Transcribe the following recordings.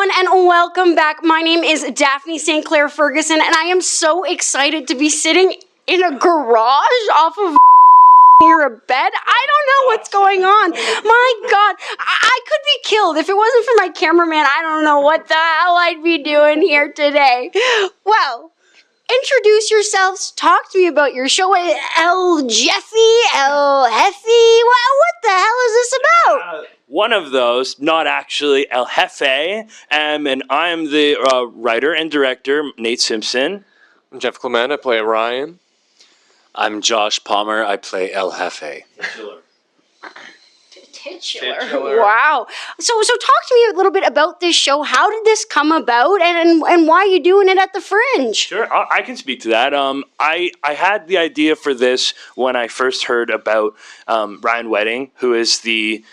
everyone, and welcome back. My name is Daphne St. Clair Ferguson, and I am so excited to be sitting in a garage off of near a bed. I don't know what's going on. My God, I could be killed. If it wasn't for my cameraman, I don't know what the hell I'd be doing here today. Well, introduce yourselves. Talk to me about your show. Jefe, what the hell is this about? One of those, not actually El Jefe, and I am the writer and director, Nate Simpson. I'm Jeff Clement. I play Ryan. I'm Josh Palmer. I play El Jefe. Titular. Wow. So talk to me a little bit about this show. How did this come about, and why are you doing it at the Fringe? Sure, I can speak to that. I had the idea for this when I first heard about Ryan Wedding, who is the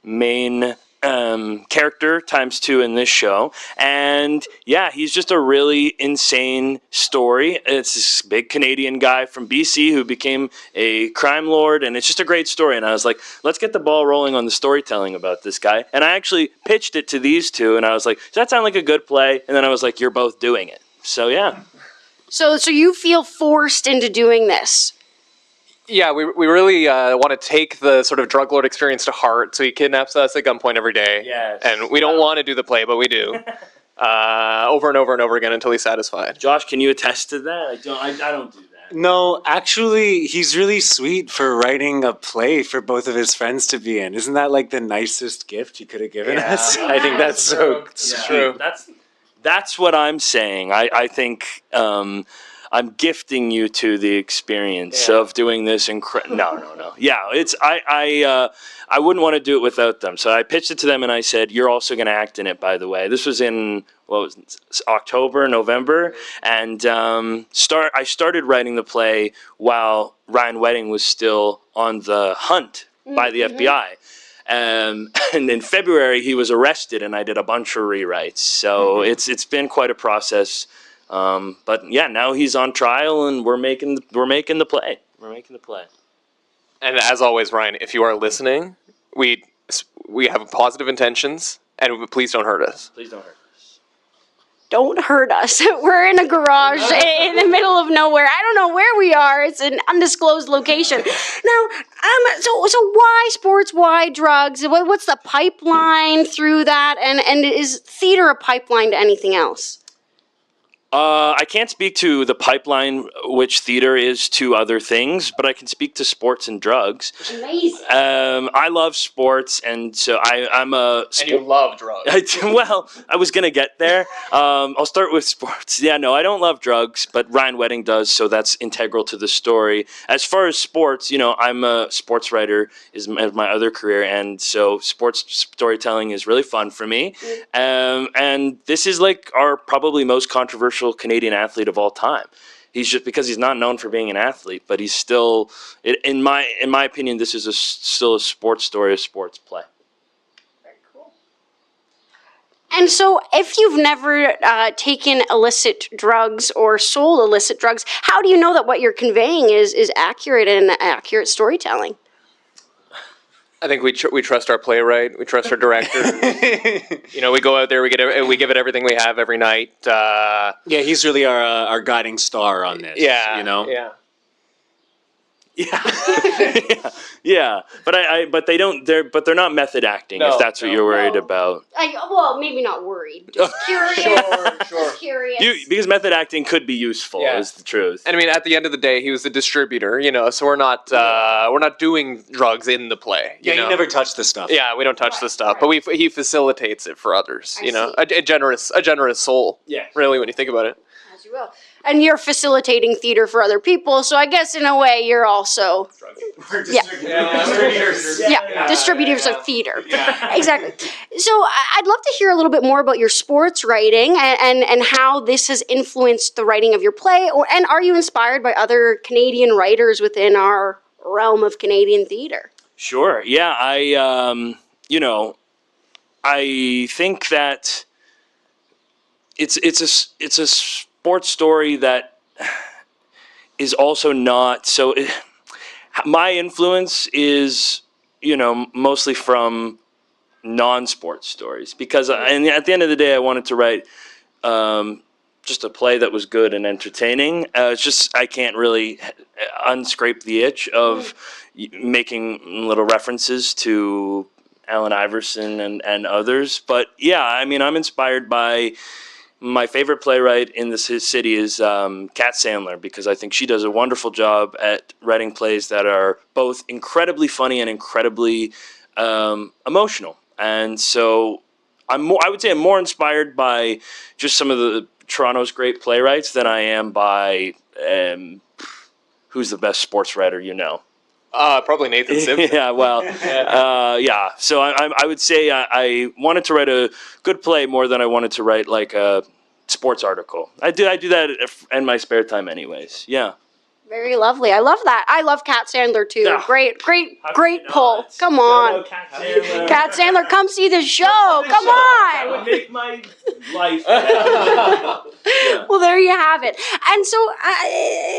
main character ×2 in this show, and yeah, he's just a really insane story. It's this big Canadian guy from BC who became a crime lord, and it's just a great story. And I was like, let's get the ball rolling on the storytelling about this guy. And I actually pitched it to these two, and I was like, does that sound like a good play? And then I was like, you're both doing it. So yeah. So you feel forced into doing this? Yeah, we really want to take the sort of drug lord experience to heart. So he kidnaps us at gunpoint every day. Yes. And we don't want to do the play, but we do. Over and over and over again until he's satisfied. Josh, can you attest to that? I don't do that. No, actually, he's really sweet for writing a play for both of his friends to be in. Isn't that like the nicest gift you could have given us? I think that's so true. That's what I'm saying. I think I'm gifting you to the experience of doing this. No. Yeah, it's I wouldn't want to do it without them. So I pitched it to them and I said, "You're also going to act in it." By the way, this was in October, November, and I started writing the play while Ryan Wedding was still on the hunt by the FBI. And in February he was arrested, and I did a bunch of rewrites. So it's been quite a process. But yeah, now he's on trial, and we're making the play. We're making the play. And as always, Ryan, if you are listening, we have positive intentions, and please don't hurt us. Please don't hurt us. Don't hurt us. We're in a garage in the middle of nowhere. I don't know where we are. It's an undisclosed location. Now, so why sports? Why drugs? What's the pipeline through that? And is theater a pipeline to anything else? I can't speak to the pipeline which theater is to other things, but I can speak to sports and drugs. Amazing. I love sports, and so I'm a... And you love drugs. Well, I was going to get there. I'll start with sports. Yeah, no, I don't love drugs, but Ryan Wedding does, so that's integral to the story. As far as sports, I'm a sports writer is my other career, and so sports storytelling is really fun for me. And this is like our probably most controversial Canadian athlete of all time. He's just because he's not known for being an athlete, but he's still, in my opinion, this is still a sports story, a sports play. Very cool. And so, if you've never taken illicit drugs or sold illicit drugs, how do you know that what you're conveying is accurate and accurate storytelling? I think we trust our playwright. We trust our director. We go out there. We give it everything we have every night. Yeah, he's really our guiding star on this. Yeah, Yeah. But they're not method acting. No, if that's what you're worried about. Well, maybe not worried. Just curious. Sure. Just curious. Because method acting could be useful. Is the truth. And I mean, at the end of the day, he was the distributor. So we're not doing drugs in the play. You never touch the stuff. Yeah, we don't touch the stuff, but he facilitates it for others. A generous soul. Yeah, really, when you think about it. As you will. And you're facilitating theater for other people, so I guess in a way you're also distributors of theater. Yeah. Exactly. So I'd love to hear a little bit more about your sports writing and how this has influenced the writing of your play, and are you inspired by other Canadian writers within our realm of Canadian theater? Sure. Yeah, I think that it's a sports story that is also not so. My influence is mostly from non-sports stories because and at the end of the day, I wanted to write just a play that was good and entertaining. It's just I can't really unscrape the itch of making little references to Allen Iverson and others. But yeah, I mean, I'm inspired by my favorite playwright in this city is Kat Sandler because I think she does a wonderful job at writing plays that are both incredibly funny and incredibly emotional. And so I would say I'm more inspired by just some of the Toronto's great playwrights than I am by who's the best sports writer you know. Probably Nathan Simpson. Yeah, well, yeah. So I would say I wanted to write a good play more than I wanted to write like a sports article. I do that in my spare time, anyways. Yeah. Very lovely. I love that. I love Kat Sandler too. Yeah. Great pull. Come on. Kat Sandler, come see the show. Come That on. would make my life. Well, there you have it. And so,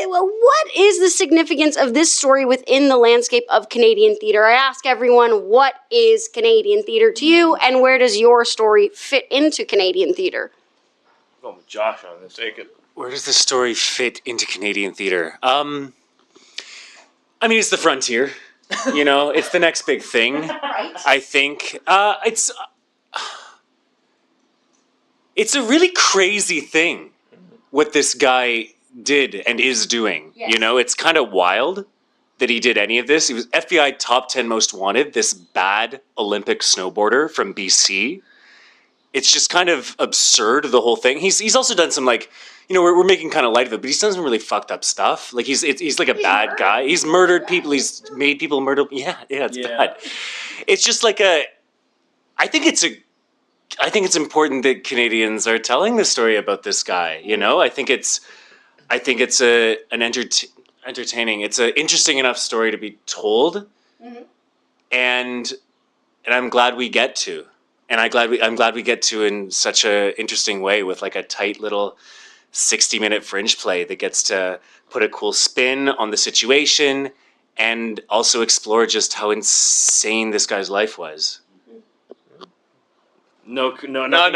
what is the significance of this story within the landscape of Canadian theatre? I ask everyone, what is Canadian theatre to you, and where does your story fit into Canadian theatre? I'm going with Josh on this. Take it. Where does the story fit into Canadian theatre? I mean, it's the frontier. It's the next big thing. Right. I think it's a really crazy thing what this guy did and is doing. Yes. It's kind of wild that he did any of this. He was FBI top 10 most wanted, this bad Olympic snowboarder from BC. It's just kind of absurd, the whole thing. He's also done some we're making kind of light of it, but he's done some really fucked up stuff. Like he's like a bad guy. He's murdered people. He's made people murder. Yeah, it's bad. It's just like I think it's important that Canadians are telling the story about this guy. I think it's entertaining. It's an interesting enough story to be told, and I'm glad we get to. And I'm glad we get to in such a interesting way with like a tight little 60-minute Fringe play that gets to put a cool spin on the situation and also explore just how insane this guy's life was. No comment. I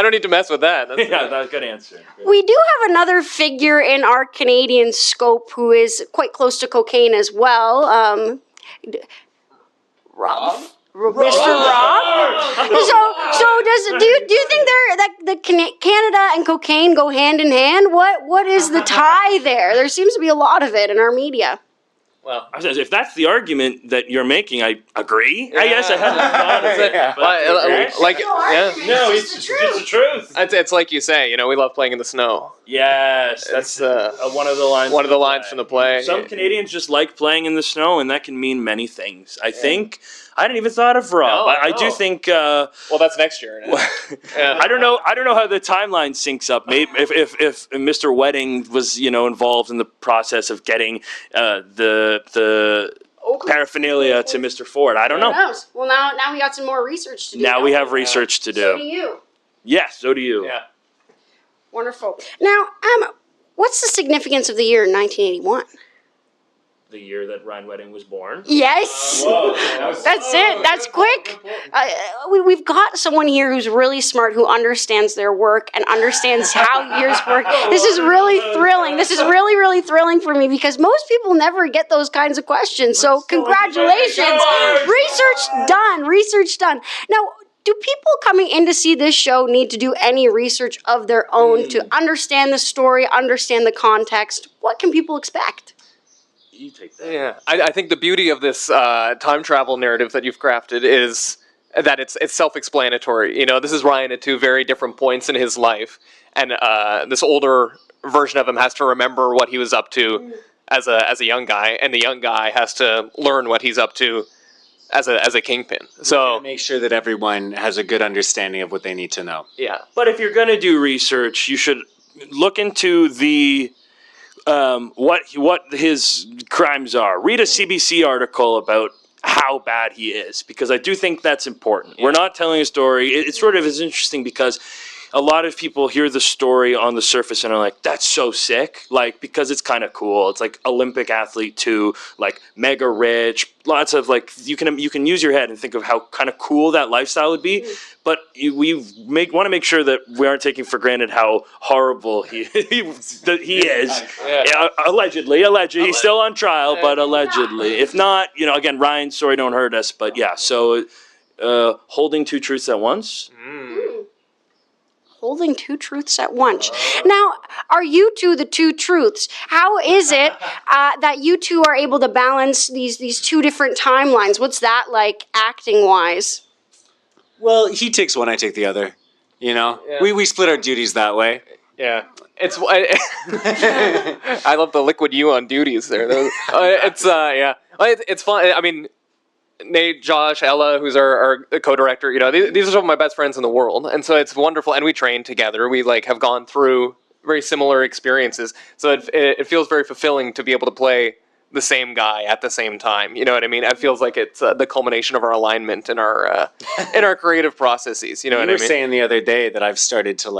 don't need to mess with that. That's Yeah, that's a good answer. We do have another figure in our Canadian scope who is quite close to cocaine as well. Rob? Mr. Rob? So do you think that Canada and cocaine go hand in hand? What is the tie there? There seems to be a lot of it in our media. Well, If that's the argument that you're making, I agree. I guess I hadn't thought of it. No, it's the truth. It's like you say, we love playing in the snow. Yes, that's one of the lines. One of the lines from the play. Some Canadians just like playing in the snow, and that can mean many things. I think I hadn't even thought of Rob. No, I do think. Well, that's next year. I don't know how the timeline syncs up. Maybe if Mr. Wedding was involved in the process of getting the paraphernalia to Mr. Ford. I don't know. Who knows? Well, now we got some more research to do. Now we have research to do. So do you. Yes, so do you. Yeah. Wonderful. Now, what's the significance of the year 1981? The year that Ryan Wedding was born. Yes. That's it. That's quick. We've got someone here who's really smart, who understands their work and understands how years work. This is really thrilling. This is really, really thrilling for me because most people never get those kinds of questions. So congratulations. Research done. Now, do people coming in to see this show need to do any research of their own to understand the story, understand the context? What can people expect? You take that. Yeah, I think the beauty of this time travel narrative that you've crafted is that it's self-explanatory. This is Ryan at two very different points in his life, and this older version of him has to remember what he was up to as a young guy, and the young guy has to learn what he's up to as a kingpin. So Make sure that everyone has a good understanding of what they need to know. yeah, But if you're going to do research, you should look into the what his crimes are. Read a CBC article about how bad he is, because I do think that's important. We're not telling a story. It sort of is interesting because a lot of people hear the story on the surface and are like, that's so sick. Like, because it's kind of cool. It's like Olympic athlete too, like mega rich, lots of like, you can use your head and think of how kind of cool that lifestyle would be. But we want to make sure that we aren't taking for granted how horrible he is. Yeah, allegedly. He's still on trial, but allegedly. If not, again, Ryan's story don't hurt us. But yeah, so holding two truths at once. Holding two truths at once. Now, are you two the two truths? How is it that you two are able to balance these two different timelines? What's that like acting-wise? Well, he takes one, I take the other. Yeah. We split our duties that way. Yeah. I love the liquid you on duties there. It's fun. I mean, Nate, Josh, Ella, who's our co-director, these are some of my best friends in the world. And so it's wonderful. And we train together. We have gone through very similar experiences. So it feels very fulfilling to be able to play the same guy at the same time. You know what I mean? It feels like it's the culmination of our alignment in our creative processes. You know what I mean? You were saying the other day that I've started to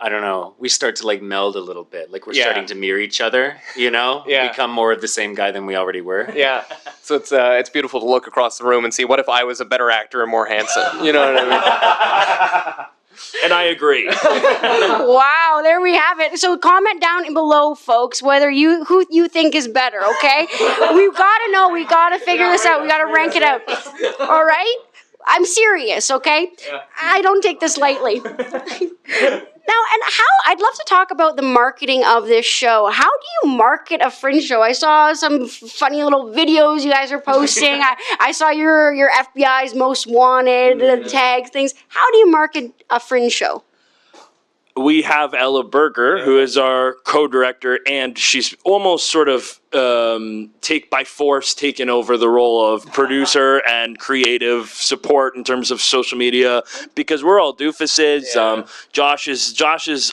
I don't know, we start to meld a little bit. Like we're starting to mirror each other, become more of the same guy than we already were. Yeah. So it's beautiful to look across the room and see, what if I was a better actor and more handsome? You know what I mean? And I agree. Wow, there we have it. So comment down below, folks, who you think is better, okay? We've got to know. We got to figure this out. We got to rank it out. All right? I'm serious, okay? I don't take this lightly. Now, and I'd love to talk about the marketing of this show. How do you market a Fringe show? I saw some funny little videos you guys are posting. I saw your FBI's Most Wanted tags, things. How do you market a Fringe show? We have Ella Berger, who is our co-director, and she's almost sort of by force taken over the role of producer and creative support in terms of social media, because we're all doofuses. Yeah. Josh is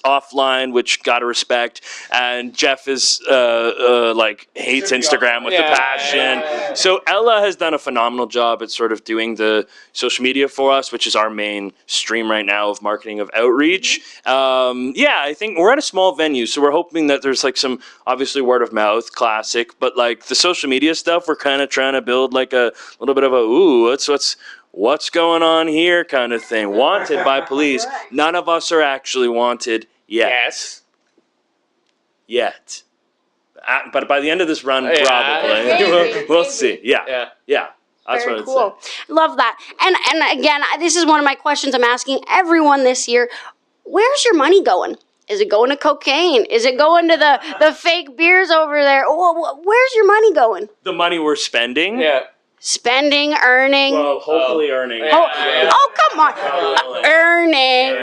offline, which gotta respect, and Jeff is hates Instagram with the passion. Yeah. So Ella has done a phenomenal job at sort of doing the social media for us, which is our main stream right now of marketing, of outreach. I think we're at a small venue, so we're hoping that there's some obviously word of mouth, classic, but the social media stuff, we're kind of trying to build a little bit of a what's going on here kind of thing. Wanted by police. None of us are actually wanted yet. Yes. Yet. But by the end of this run, probably. We'll see. Yeah. That's Very what cool. I'd say. Love that. And again, this is one of my questions I'm asking everyone this year. Where's your money going? Is it going to cocaine? Is it going to the fake beers over there? Where's your money going? The money we're spending? Yeah. Spending, earning. Well, hopefully earning. Come on. Earning.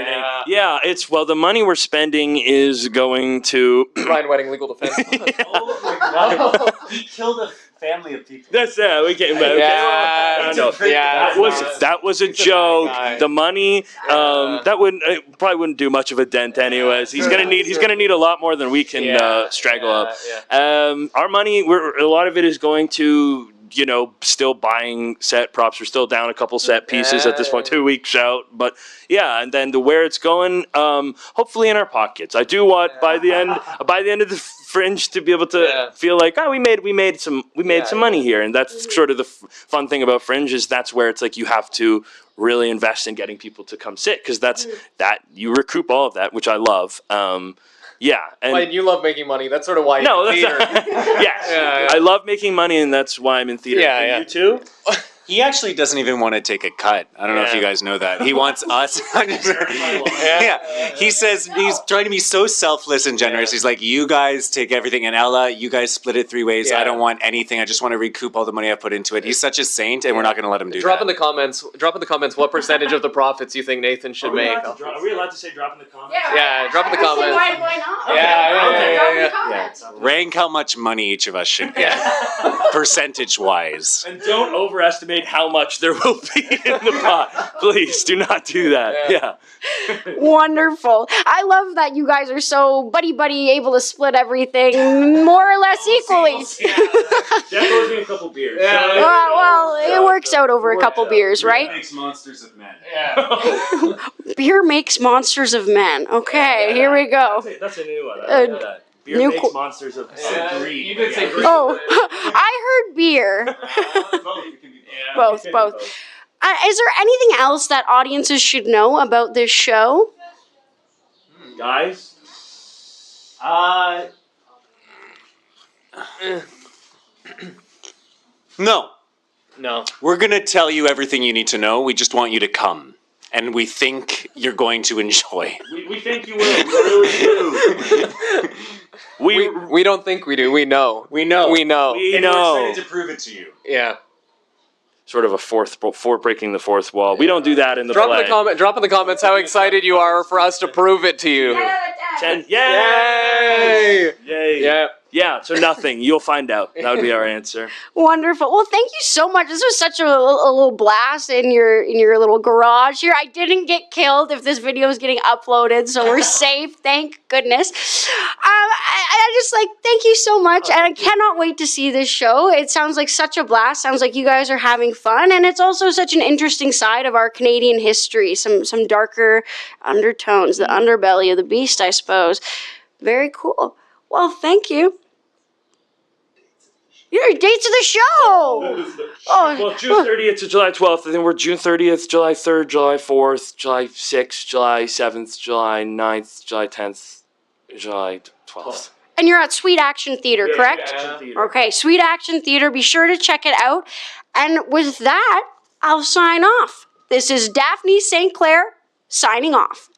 Yeah, the money we're spending is going to Ryan Wedding Legal Defense. Oh my God. He killed a family of people. That's we came back. That was a joke. The money that probably wouldn't do much of a dent anyways. He's gonna need a lot more than we can strangle up. Our money, a lot of it is going to still buying set props. We're still down a couple set pieces at this point, 2 weeks out. But and then where it's going, hopefully in our pockets. I do want by the end of the Fringe to be able to feel like, we made some money here, and that's sort of the fun thing about Fringe, is that's where it's you have to really invest in getting people to come sit, because that you recoup all of that, which I love. And you love making money. That's sort of why you're in theater. Yes. I love making money, and that's why I'm in theater. Yeah. You too? He actually doesn't even want to take a cut. I don't know if you guys know that. He wants us. He says he's trying to be so selfless and generous. He's like, you guys take everything, and Ella, you guys split it 3 ways. I don't want anything. I just want to recoup all the money I put into it. He's such a saint, and we're not going to let him do Drop that. in the comments what percentage of the profits you think Nathan should make. Are we allowed to say drop in the comments? Yeah, drop in the comments. Why not? Yeah. Rank how much money each of us should get, percentage-wise. And don't overestimate underestimate how much there will be in the pot. Please do not do that. Yeah. Wonderful. I love that you guys are so buddy able to split everything more or less equally. That goes me a couple beers. Well, it works out over a couple beers, right? Makes monsters of men. Beer makes monsters of men. Okay, here we go. That's a new one. I like that. Beer new makes qu- monsters of greed. You did say greed. Oh, I heard beer. Both. Is there anything else that audiences should know about this show? Guys? No. No. We're going to tell you everything you need to know. We just want you to come. And we think you're going to enjoy. We think you will. We really do. We don't think we do. We know. We know. We know. We And know. we're excited to prove it to you. Yeah. Sort of a breaking the fourth wall. We don't do that in the Drop play. in the comments how excited you are for us to prove it to you. 10. Yay! Yay! Yeah. Yeah, so nothing. You'll find out. That would be our answer. Wonderful. Well, thank you so much. This was such a little blast in your little garage here. I didn't get killed if this video is getting uploaded, so we're safe. Thank goodness. I just thank you so much, and I cannot wait to see this show. It sounds like such a blast. Sounds like you guys are having fun, and it's also such an interesting side of our Canadian history. Some darker undertones, the underbelly of the beast, I suppose. Very cool. Well, thank you. Your dates of the show! Well, June 30th to July 12th. I think we're June 30th, July 3rd, July 4th, July 6th, July 7th, July 9th, July 10th, July 12th. And you're at Sweet Action Theater, correct? Okay, Sweet Action Theater. Be sure to check it out. And with that, I'll sign off. This is Daphne St. Clair signing off.